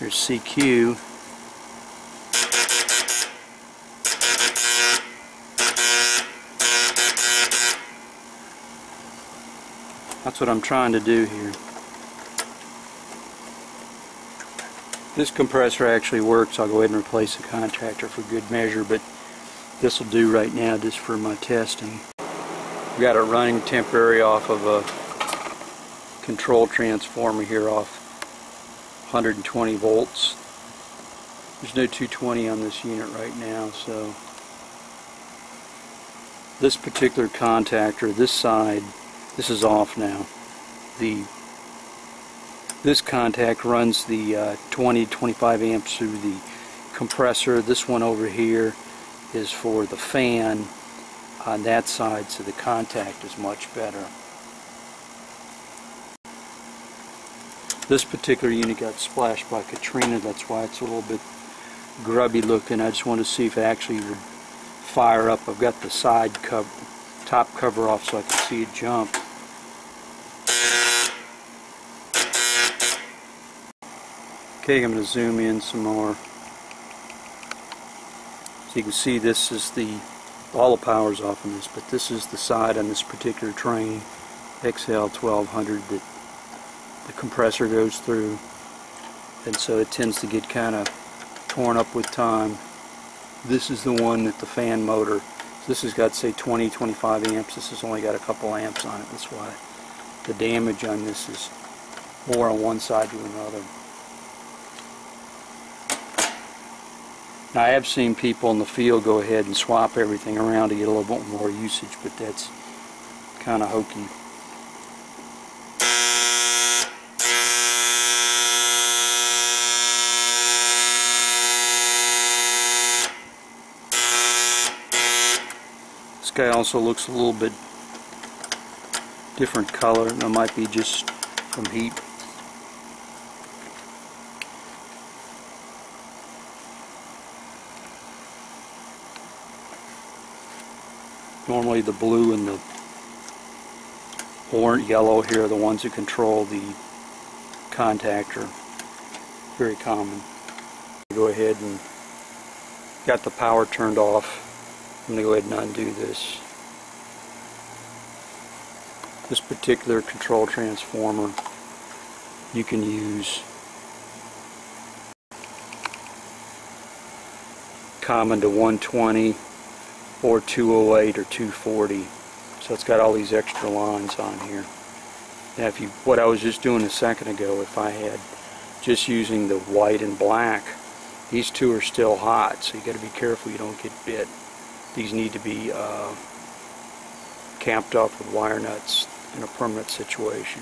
Here's CQ. That's what I'm trying to do here. This compressor actually works. I'll go ahead and replace the contactor for good measure, but this will do right now just for my testing. We've got it running temporary off of a control transformer here off 120 volts. There's no 220 on this unit right now, so this particular contactor, this side, this is off now. This contact runs the 20-25 amps through the compressor. This one over here is for the fan on that side, so the contact is much better. This particular unit got splashed by Katrina, that's why it's a little bit grubby looking. I just want to see if it actually would fire up. I've got the side cover, top cover off so I can see it jump. Okay, I'm going to zoom in some more. So you can see this is all the power's off on this, but this is the side on this particular Trane XL1200 that the compressor goes through, and so it tends to get kind of torn up with time. This is the one that the fan motor, this has got, say, 20-25 amps. This has only got a couple amps on it. That's why the damage on this is more on one side to another. Now, I have seen people in the field go ahead and swap everything around to get a little bit more usage, but that's kind of hokey. This guy also looks a little bit different color. That might be just from heat. Normally the blue and the orange, yellow here are the ones that control the contactor. Very common. Go ahead and got the power turned off. I'm going to go ahead and undo this. This particular control transformer you can use common to 120 or 208 or 240, so it's got all these extra lines on here. Now, what I was just doing a second ago, if I had just using the white and black, these two are still hot, so you got to be careful you don't get bit. These need to be camped off with wire nuts in a permanent situation.